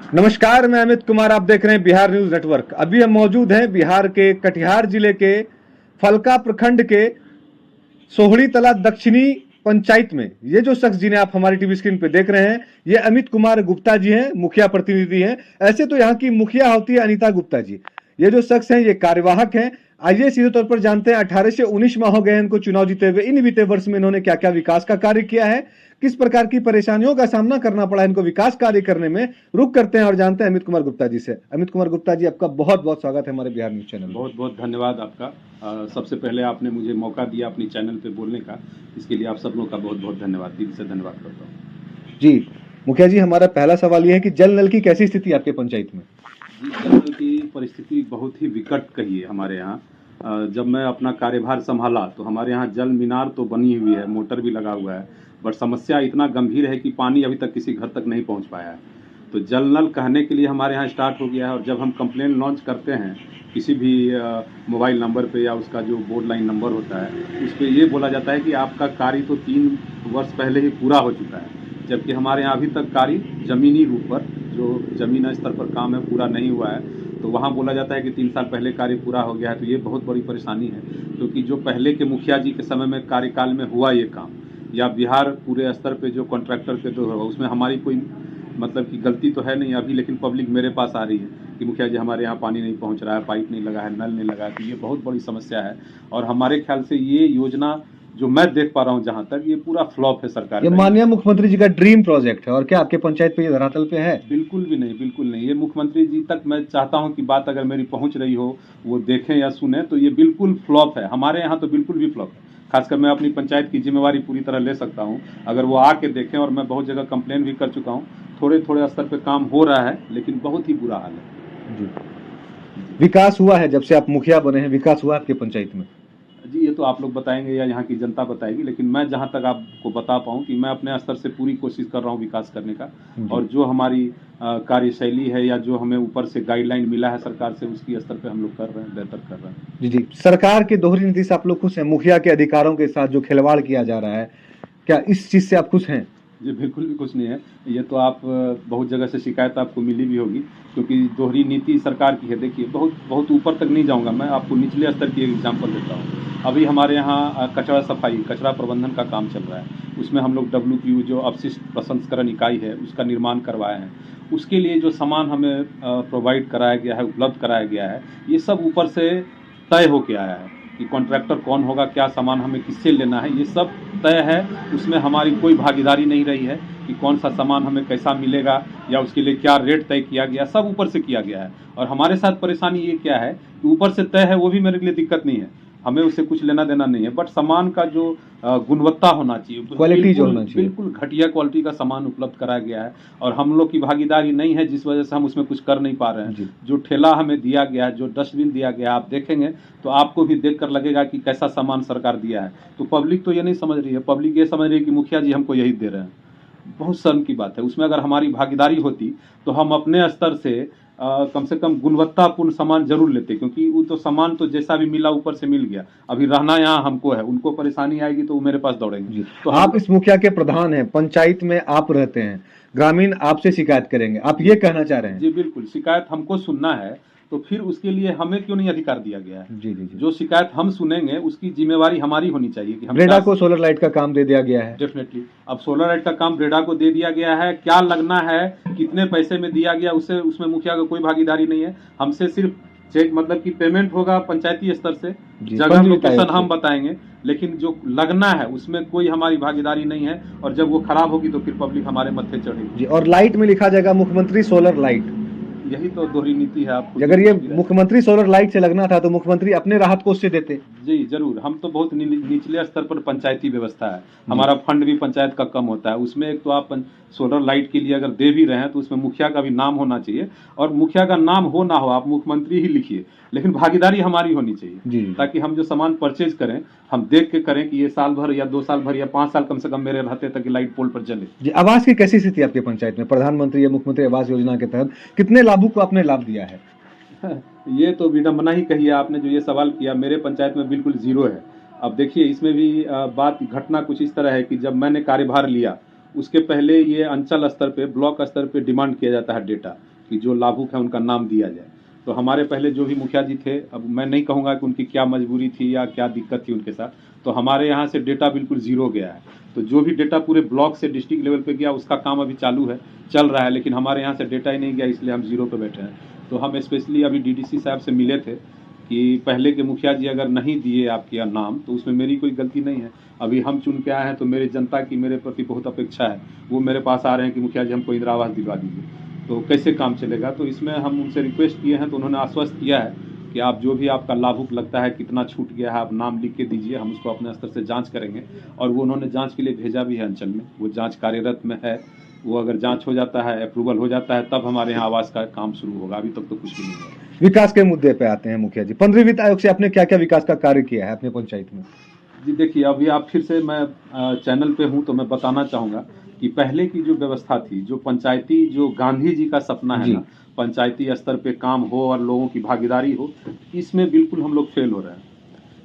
नमस्कार, मैं अमित कुमार। आप देख रहे हैं बिहार न्यूज नेटवर्क। अभी हम मौजूद हैं बिहार के कटिहार जिले के फलका प्रखंड के सोहड़ी तला दक्षिणी पंचायत में। ये जो शख्स जिन्हें आप हमारी टीवी स्क्रीन पे देख रहे हैं, ये अमित कुमार गुप्ता जी हैं, मुखिया प्रतिनिधि हैं। ऐसे तो यहाँ की मुखिया होती है अनीता गुप्ता जी। ये जो शख्स हैं ये कार्यवाहक हैं। आइए सीधे तौर पर जानते हैं 18 से 19 माह हो गए इनको चुनाव जीते हुए। इन बीते वर्ष में इन्होंने क्या क्या विकास का कार्य किया है, किस प्रकार की परेशानियों का सामना करना पड़ा इनको विकास कार्य करने में। रुक करते हैं और जानते हैं अमित कुमार गुप्ता जी से। अमित कुमार गुप्ता जी, आपका बहुत बहुत स्वागत है हमारे बिहार न्यूज चैनल में। बहुत बहुत धन्यवाद आपका। सबसे पहले आपने मुझे मौका दिया अपनी चैनल पे बोलने का, इसके लिए आप सब लोगों का बहुत बहुत धन्यवाद, दिल से धन्यवाद करता हूँ। जी मुखिया जी, हमारा पहला सवाल यह है कि जल नल की कैसी स्थिति आपके पंचायत में? जी, जल नल की परिस्थिति बहुत ही विकट कही है हमारे यहाँ। जब मैं अपना कार्यभार संभाला तो हमारे यहाँ जल मीनार तो बनी हुई है, मोटर भी लगा हुआ है, बट समस्या इतना गंभीर है कि पानी अभी तक किसी घर तक नहीं पहुँच पाया है। तो जल नल कहने के लिए हमारे यहाँ स्टार्ट हो गया है, और जब हम कंप्लेन लॉन्च करते हैं किसी भी मोबाइल नंबर पे या उसका जो बोर्ड लाइन नंबर होता है उस पर ये बोला जाता है कि आपका कार्य तो 3 वर्ष पहले ही पूरा हो चुका है, जबकि हमारे यहाँ अभी तक कार्य ज़मीनी रूप पर जो ज़मीन स्तर पर काम है पूरा नहीं हुआ है। तो वहाँ बोला जाता है कि 3 साल पहले कार्य पूरा हो गया है। तो ये बहुत बड़ी परेशानी है, क्योंकि जो पहले के मुखिया जी के समय में कार्यकाल में हुआ ये काम, या बिहार पूरे स्तर पे जो कॉन्ट्रैक्टर के तो उसमें हमारी कोई मतलब कि गलती तो है नहीं अभी, लेकिन पब्लिक मेरे पास आ रही है कि मुखिया जी हमारे यहाँ पानी नहीं पहुँच रहा है, पाइप नहीं लगा है, नल नहीं लगा है। तो ये बहुत बड़ी समस्या है, और हमारे ख्याल से ये योजना जो मैं देख पा रहा हूँ जहाँ तक, ये पूरा फ्लॉप है सरकार ये का। माननीय मुख्यमंत्री जी का ड्रीम प्रोजेक्ट है, और क्या आपके पंचायत पे ये धरातल पे है? बिल्कुल भी नहीं, बिल्कुल नहीं। ये मुख्यमंत्री जी तक मैं चाहता हूँ कि बात अगर मेरी पहुँच रही हो, वो देखें या सुने, तो ये बिल्कुल फ्लॉप है हमारे यहाँ, तो बिल्कुल भी फ्लॉप है। खासकर मैं अपनी पंचायत की जिम्मेवारी पूरी तरह ले सकता हूँ अगर वो आके देखें, और मैं बहुत जगह कंप्लेन भी कर चुका हूँ। थोड़े थोड़े स्तर पे काम हो रहा है, लेकिन बहुत ही बुरा हाल है। जी। विकास हुआ है जब से आप मुखिया बने हैं? विकास हुआ आपके पंचायत में? जी, ये तो आप लोग बताएंगे या यहाँ की जनता बताएगी, लेकिन मैं जहाँ तक आपको बता पाऊँ कि मैं अपने स्तर से पूरी कोशिश कर रहा हूँ विकास करने का, और जो हमारी कार्यशैली है या जो हमें ऊपर से गाइडलाइन मिला है सरकार से, उसकी स्तर पे हम लोग कर रहे हैं, बेहतर कर रहे हैं। जी जी। सरकार की दोहरी नीति से आप लोग खुश हैं? मुखिया के अधिकारों के साथ जो खिलवाड़ किया जा रहा है, क्या इस चीज से आप खुश हैं? जी, बिल्कुल भी कुछ नहीं है। ये तो आप बहुत जगह से शिकायत आपको मिली भी होगी, क्योंकि दोहरी नीति सरकार की है। देखिए, बहुत बहुत ऊपर तक नहीं जाऊंगा, मैं आपको निचले स्तर की एक एग्जांपल देता हूँ। अभी हमारे यहाँ कचरा सफाई, कचरा प्रबंधन का काम चल रहा है। उसमें हम लोग WPU जो अपशिष्ट प्रसंस्करण इकाई है, उसका निर्माण करवाए हैं। उसके लिए जो सामान हमें प्रोवाइड कराया गया है, उपलब्ध कराया गया है, ये सब ऊपर से तय होके आया है कि कॉन्ट्रैक्टर कौन होगा, क्या सामान हमें किससे लेना है, ये सब तय है। उसमें हमारी कोई भागीदारी नहीं रही है कि कौन सा सामान हमें कैसा मिलेगा या उसके लिए क्या रेट तय किया गया, सब ऊपर से किया गया है। और हमारे साथ परेशानी ये क्या है कि ऊपर से तय है वो भी मेरे लिए दिक्कत नहीं है, हमें उससे कुछ लेना देना नहीं है, बट सामान का जो गुणवत्ता होना चाहिए, क्वालिटी जो होना चाहिए, बिल्कुल घटिया क्वालिटी का सामान उपलब्ध कराया गया है, और हम लोग की भागीदारी नहीं है, जिस वजह से हम उसमें कुछ कर नहीं पा रहे हैं। जो ठेला हमें दिया गया है, जो डस्टबिन दिया गया है, आप देखेंगे तो आपको भी देखकर लगेगा कि कैसा सामान सरकार दिया है। तो पब्लिक तो ये नहीं समझ रही है, पब्लिक ये समझ रही है कि मुखिया जी हमको यही दे रहे हैं। बहुत शर्म की बात है। उसमें अगर हमारी भागीदारी होती तो हम अपने स्तर से कम से कम गुणवत्तापूर्ण सामान जरूर लेते, क्योंकि वो तो सामान तो जैसा भी मिला ऊपर से मिल गया। अभी रहना यहाँ हमको है, उनको परेशानी आएगी तो वो मेरे पास दौड़ेंगे। तो आप इस मुखिया के प्रधान हैं, पंचायत में आप रहते हैं, ग्रामीण आपसे शिकायत करेंगे, आप ये कहना चाह रहे हैं? जी बिल्कुल, शिकायत हमको सुनना है, तो फिर उसके लिए हमें क्यों नहीं अधिकार दिया गया है? जी जी जी। जो शिकायत हम सुनेंगे उसकी जिम्मेवारी हमारी होनी चाहिए कि हम ब्रेडा को सोलर लाइट का काम दे दिया गया है। डेफिनेटली। अब सोलर लाइट का काम ब्रेडा को दे दिया गया है, क्या लगना है, कितने पैसे में दिया गया, उससे उसमें मुखिया का कोई भागीदारी नहीं है। हमसे सिर्फ चेक मतलब कि पेमेंट होगा पंचायती स्तर से, जगह लोकेशन हम बताएंगे, लेकिन जो लगना है उसमें कोई हमारी भागीदारी नहीं है। और जब वो खराब होगी तो फिर पब्लिक हमारे मत्थे चढ़ेगी। और लाइट में लिखा जाएगा मुख्यमंत्री सोलर लाइट। यही तो दोहरी नीति है। आपको अगर ये मुख्यमंत्री सोलर लाइट से लगना था तो मुख्यमंत्री अपने राहत कोष से देते। जी जरूर, हम तो बहुत निचले स्तर पर पंचायती व्यवस्था है, हमारा फंड भी पंचायत का कम होता है। उसमें एक तो आप सोलर लाइट के लिए अगर दे भी रहे हैं तो उसमें मुखिया का भी नाम होना चाहिए, और मुखिया का नाम हो ना हो आप मुख्यमंत्री ही लिखिए, लेकिन भागीदारी हमारी होनी चाहिए, ताकि हम जो सामान परचेज करें हम देख के करें कि ये साल भर या 2 साल भर या 5 साल कम से कम मेरे रहते तक लाइट पोल पर जले। जी, आवास की कैसी स्थिति आपके पंचायत में? प्रधानमंत्री या मुख्यमंत्री आवास योजना के तहत कितने लाभुक को आपने लाभ दिया है? ये तो विडम्बना ही कही है आपने जो ये सवाल किया। मेरे पंचायत में बिल्कुल जीरो है। अब देखिए, इसमें भी बात घटना कुछ इस तरह है कि जब मैंने कार्यभार लिया उसके पहले ये अंचल स्तर पे, ब्लॉक स्तर पे डिमांड किया जाता है डेटा कि जो लाभुक है उनका नाम दिया जाए। तो हमारे पहले जो भी मुखिया जी थे, अब मैं नहीं कहूँगा कि उनकी क्या मजबूरी थी या क्या दिक्कत थी उनके साथ, तो हमारे यहाँ से डेटा बिल्कुल ज़ीरो गया है। तो जो भी डेटा पूरे ब्लॉक से डिस्ट्रिक्ट लेवल पे गया उसका काम अभी चालू है, चल रहा है, लेकिन हमारे यहाँ से डेटा ही नहीं गया, इसलिए हम ज़ीरो पे बैठे हैं। तो हम स्पेशली अभी डीडीसी साहब से मिले थे कि पहले के मुखिया जी अगर नहीं दिए आपके नाम तो उसमें मेरी कोई गलती नहीं है। अभी हम चुन के आए हैं तो मेरी जनता की मेरे प्रति बहुत अपेक्षा है। वो मेरे पास आ रहे हैं कि मुखिया जी हमको इंदिरा आवास दिलवा दीजिए, तो कैसे काम चलेगा। तो इसमें हम उनसे रिक्वेस्ट किए हैं तो उन्होंने आश्वस्त किया है कि आप जो भी आपका लाभुक लगता है, कितना छूट गया है, आप नाम लिख के दीजिए, हम उसको अपने स्तर से जांच करेंगे। और वो उन्होंने जांच के लिए भेजा भी है अंचल में, वो जांच कार्यरत में है। वो अगर जांच हो जाता है, अप्रूवल हो जाता है, तब हमारे यहाँ आवास का काम शुरू होगा। अभी तक तो कुछ भी नहीं है। विकास के मुद्दे पे आते हैं मुखिया जी, 15वीं वित्त आयोग से आपने क्या क्या विकास का कार्य किया है अपने पंचायत में? जी देखिए, अभी आप फिर से मैं चैनल पे हूँ तो मैं बताना चाहूँगा कि पहले की जो व्यवस्था थी, जो पंचायती, जो गांधी जी का सपना है ना, पंचायती स्तर पे काम हो और लोगों की भागीदारी हो, इसमें बिल्कुल हम लोग फेल हो रहे हैं।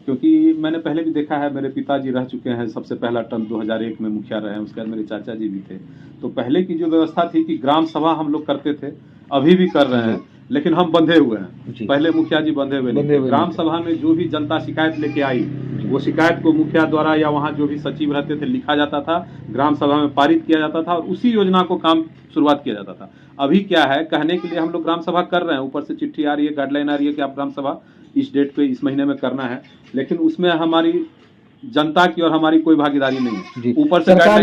क्योंकि मैंने पहले भी देखा है, मेरे पिताजी रह चुके हैं, सबसे पहला टर्म 2001 में मुखिया रहे हैं, उसके बाद मेरे चाचा जी भी थे। तो पहले की जो व्यवस्था थी कि ग्राम सभा हम लोग करते थे, अभी भी कर रहे हैं, लेकिन हम बंधे हुए हैं। पहले मुखिया जी बंधे हुए नहीं। ग्राम सभा में जो भी जनता शिकायत लेके आई, वो शिकायत को मुखिया द्वारा या वहाँ जो भी सचिव रहते थे लिखा जाता था, ग्राम सभा में पारित किया जाता था और उसी योजना को काम शुरुआत किया जाता था। अभी क्या है, कहने के लिए हम लोग ग्राम सभा कर रहे हैं, ऊपर से चिट्ठी आ रही है, गाइडलाइन आ रही है कि आप ग्राम सभा इस डेट पे, इस महीने में करना है, लेकिन उसमें हमारी जनता की और हमारी कोई भागीदारी नहीं है। ऊपर से सरकार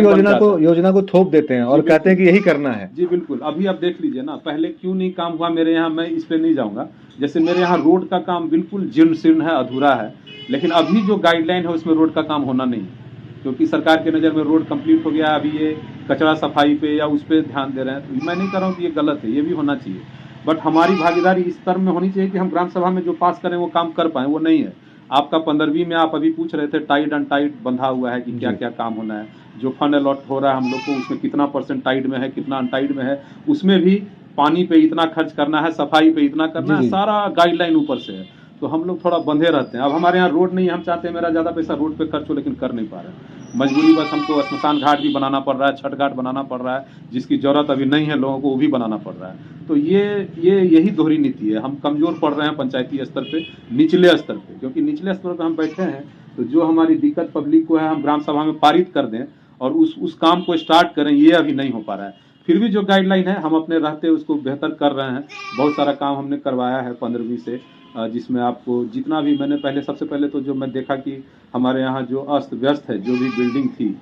योजना को थोप देते हैं और कहते हैं कि यही करना है। जी बिल्कुल। अभी आप देख लीजिए ना, पहले क्यों नहीं काम हुआ मेरे यहाँ, मैं इस पे नहीं जाऊंगा। जैसे मेरे यहाँ रोड का काम बिल्कुल जीर्ण शीर्ण है, अधूरा है, लेकिन अभी जो गाइडलाइन है उसमें रोड का काम होना नहीं है, क्योंकि सरकार के नज़र में रोड कंप्लीट हो गया। अभी ये कचरा सफाई पे या उस पर ध्यान दे रहे हैं, तो मैं नहीं कर रहा हूँ कि ये गलत है, ये भी होना चाहिए, बट हमारी भागीदारी इस स्तर में होनी चाहिए कि हम ग्राम सभा में जो पास करें वो काम कर पाएं, वो नहीं है। आपका 15वीं में आप अभी पूछ रहे थे, टाइट अनटाइट बंधा हुआ है कि क्या क्या काम होना है। जो फंड अलॉट हो रहा है हम लोग को, उसमें कितना परसेंट टाइट में है, कितना अनटाइट में है, उसमें भी पानी पे इतना खर्च करना है, सफाई पे इतना करना है, सारा गाइडलाइन ऊपर से है। तो हम लोग थोड़ा बंधे रहते हैं। अब हमारे यहाँ रोड नहीं है, हम चाहते हैं मेरा ज़्यादा पैसा रोड पे खर्च हो, लेकिन कर नहीं पा रहे हैं। मजबूरी बस हमको स्मशान घाट भी बनाना पड़ रहा है, छठ घाट बनाना पड़ रहा है, जिसकी जरूरत अभी नहीं है लोगों को, वो भी बनाना पड़ रहा है। तो यही दोहरी नीति है। हम कमजोर पड़ रहे हैं पंचायती स्तर पे, निचले स्तर पे, क्योंकि निचले स्तर पर हम बैठे हैं तो जो हमारी दिक्कत पब्लिक को है, हम ग्राम सभा में पारित कर दें और उस काम को स्टार्ट करें, ये अभी नहीं हो पा रहा है। फिर भी जो गाइडलाइन है हम अपने रहते उसको बेहतर कर रहे हैं। बहुत सारा काम हमने करवाया है 15वीं से, जिसमें आपको जितना भी मैंने पहले, सबसे पहले तो जो मैं देखा कि हमारे यहाँ जो अस्त व्यस्त है, जो भी बिल्डिंग थी,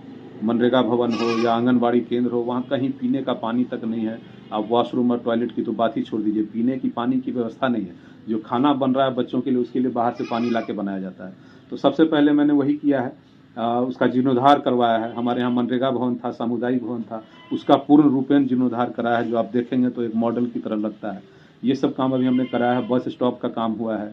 मनरेगा भवन हो या आंगनबाड़ी केंद्र हो, वहाँ कहीं पीने का पानी तक नहीं है। आप वॉशरूम और टॉयलेट की तो बात ही छोड़ दीजिए, पीने की पानी की व्यवस्था नहीं है। जो खाना बन रहा है बच्चों के लिए, उसके लिए बाहर से पानी ला के बनाया जाता है। तो सबसे पहले मैंने वही किया है, उसका जीर्णोद्धार करवाया है। हमारे यहाँ मनरेगा भवन था, सामुदायिक भवन था, उसका पूर्ण रूपेण जीर्णोद्धार कराया है, जो आप देखेंगे तो एक मॉडल की तरह लगता है। ये सब काम अभी हमने कराया है। बस स्टॉप का काम हुआ है।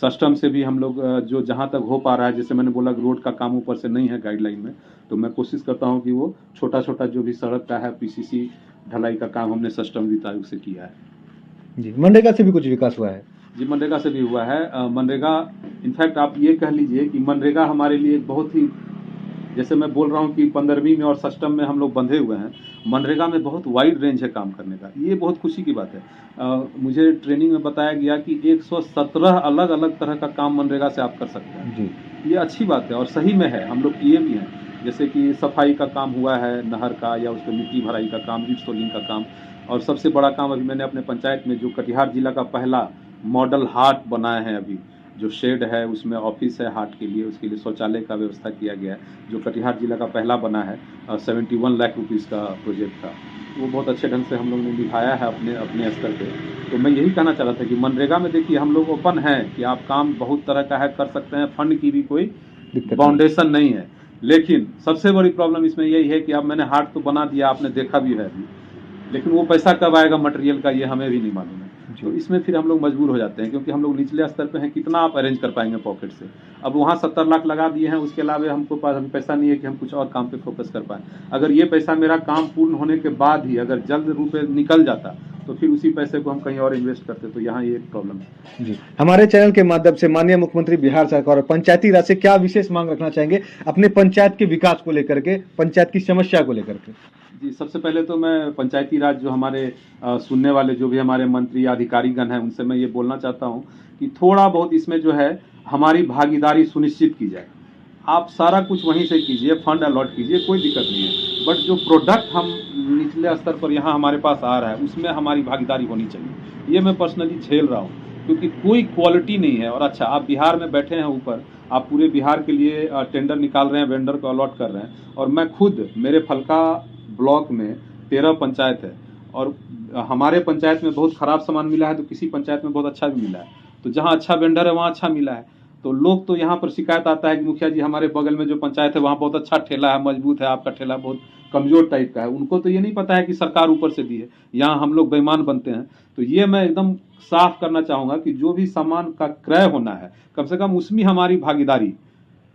सिस्टम से भी हम लोग जो जहाँ तक हो पा रहा है, जैसे मैंने बोला रोड का काम ऊपर से नहीं है गाइडलाइन में, तो मैं कोशिश करता हूँ कि वो छोटा छोटा जो भी सड़क का है, पीसीसी ढलाई का काम हमने सिस्टम वित्त आयोग से किया है। जी, मनरेगा से भी कुछ विकास हुआ है? जी, मनरेगा से भी हुआ है। मनरेगा, इनफैक्ट आप ये कह लीजिए कि मनरेगा हमारे लिए बहुत ही, जैसे मैं बोल रहा हूँ कि 15वीं में और सिस्टम में हम लोग बंधे हुए हैं, मनरेगा में बहुत वाइड रेंज है काम करने का। ये बहुत खुशी की बात है। मुझे ट्रेनिंग में बताया गया कि 117 अलग अलग तरह का काम मनरेगा से आप कर सकते हैं जी। ये अच्छी बात है और सही में है, हम लोग किए भी हैं। जैसे कि सफाई का काम हुआ है नहर का, या उस पर मिट्टी भराई का काम, ईट सोलिंग का काम, और सबसे बड़ा काम अभी मैंने अपने पंचायत में जो कटिहार जिला का पहला मॉडल हाट बनाए हैं, अभी जो शेड है उसमें ऑफिस है हाट के लिए, उसके लिए शौचालय का व्यवस्था किया गया है, जो कटिहार जिला का पहला बना है। 71 लाख रुपीज़ का प्रोजेक्ट था, वो बहुत अच्छे ढंग से हम लोग ने निभाया है अपने स्तर पे। तो मैं यही कहना चाह रहा था कि मनरेगा में देखिए हम लोग ओपन हैं कि आप काम बहुत तरह का है, कर सकते हैं, फंड की भी कोई बाउंडेशन नहीं है। लेकिन सबसे बड़ी प्रॉब्लम इसमें यही है कि अब मैंने हाट तो बना दिया, आपने देखा भी है अभी, लेकिन वो पैसा कब आएगा मटेरियल का, ये हमें भी नहीं मालूम है। तो इसमें फिर हम लोग मजबूर हो जाते हैं, क्योंकि हम लोग निचले स्तर पे हैं, कितना आप अरेंज कर पाएंगे पॉकेट से। अब वहाँ 70 लाख लगा दिए हैं, उसके अलावा हमको पास अभी पैसा नहीं है कि हम कुछ और काम पे फोकस कर पाएँ। अगर ये पैसा मेरा काम पूर्ण होने के बाद ही अगर जल्द रूप में निकल जाता, तो फिर उसी पैसे को हम कहीं और इन्वेस्ट करते। तो यहाँ ये एक प्रॉब्लम है जी। हमारे चैनल के माध्यम से माननीय मुख्यमंत्री बिहार सरकार और पंचायती राज से क्या विशेष मांग रखना चाहेंगे अपने पंचायत के विकास को लेकर के, पंचायत की समस्या को लेकर के? जी, सबसे पहले तो मैं पंचायती राज जो हमारे सुनने वाले जो भी हमारे मंत्री या अधिकारीगण हैं, उनसे मैं ये बोलना चाहता हूँ कि थोड़ा बहुत इसमें जो है हमारी भागीदारी सुनिश्चित की जाए। आप सारा कुछ वहीं से कीजिए, फंड अलॉट कीजिए, कोई दिक्कत नहीं है। बट जो प्रोडक्ट हम निचले स्तर पर यहाँ हमारे पास आ रहा है, उसमें हमारी भागीदारी होनी चाहिए। ये मैं पर्सनली झेल रहा हूँ, क्योंकि कोई क्वालिटी नहीं है। और अच्छा, आप बिहार में बैठे हैं ऊपर, आप पूरे बिहार के लिए टेंडर निकाल रहे हैं, वेंडर को अलॉट कर रहे हैं, और मैं खुद मेरे फलका ब्लॉक में 13 पंचायत है, और हमारे पंचायत में बहुत खराब सामान मिला है तो किसी पंचायत में बहुत अच्छा भी मिला है। तो जहाँ अच्छा वेंडर है वहाँ अच्छा मिला है। तो लोग तो यहाँ पर शिकायत आता है कि मुखिया जी, हमारे बगल में जो पंचायत है वहाँ बहुत अच्छा ठेला है, मजबूत है, आपका ठेला बहुत कमजोर टाइप का है। उनको तो ये नहीं पता है कि सरकार ऊपर से दी है, यहाँ हम लोग बेईमान बनते हैं। तो ये मैं एकदम साफ करना चाहूँगा कि जो भी सामान का क्रय होना है, कम से कम उसमें हमारी भागीदारी,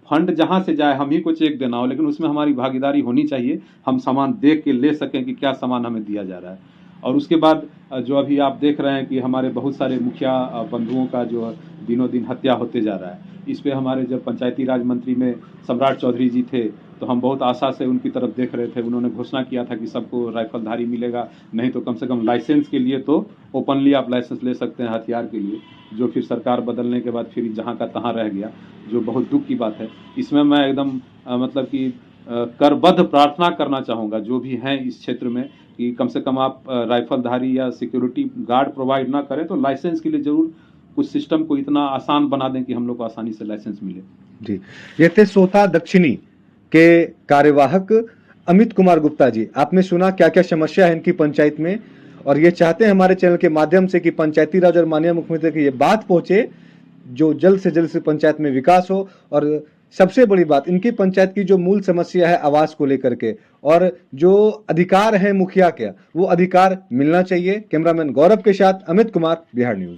फंड जहाँ से जाए हम ही को चेक देना हो, लेकिन उसमें हमारी भागीदारी होनी चाहिए। हम सामान देख के ले सकें कि क्या सामान हमें दिया जा रहा है। और उसके बाद जो अभी आप देख रहे हैं कि हमारे बहुत सारे मुखिया बंधुओं का जो दिनों दिन हत्या होते जा रहा है, इस पे हमारे जब पंचायती राज मंत्री में सम्राट चौधरी जी थे तो हम बहुत आशा से उनकी तरफ देख रहे थे। उन्होंने घोषणा किया था कि सबको राइफलधारी मिलेगा, नहीं तो कम से कम लाइसेंस के लिए तो ओपनली आप लाइसेंस ले सकते हैं हथियार के लिए, जो फिर सरकार बदलने के बाद फिर जहाँ का तहाँ रह गया, जो बहुत दुख की बात है। इसमें मैं एकदम मतलब कि करबद्ध प्रार्थना करना चाहूँगा जो भी हैं इस क्षेत्र में, कि कम से कम आप राइफलधारी या सिक्योरिटी गार्ड प्रोवाइड ना करें तो लाइसेंस के लिए ज़रूर कुछ सिस्टम को इतना आसान बना दें कि हम लोग को आसानी से लाइसेंस मिले। जी, ये थे सोता दक्षिणी के कार्यवाहक अमित कुमार गुप्ता जी। आपने सुना क्या क्या समस्या है इनकी पंचायत में, और ये चाहते हैं हमारे चैनल के माध्यम से कि पंचायती राज और माननीय मुख्यमंत्री की ये बात पहुंचे, जो जल्द से जल्द से पंचायत में विकास हो। और सबसे बड़ी बात, इनकी पंचायत की जो मूल समस्या है आवास को लेकर के, और जो अधिकार है मुखिया के, वो अधिकार मिलना चाहिए। कैमरामैन गौरव के साथ अमित कुमार, बिहार न्यूज।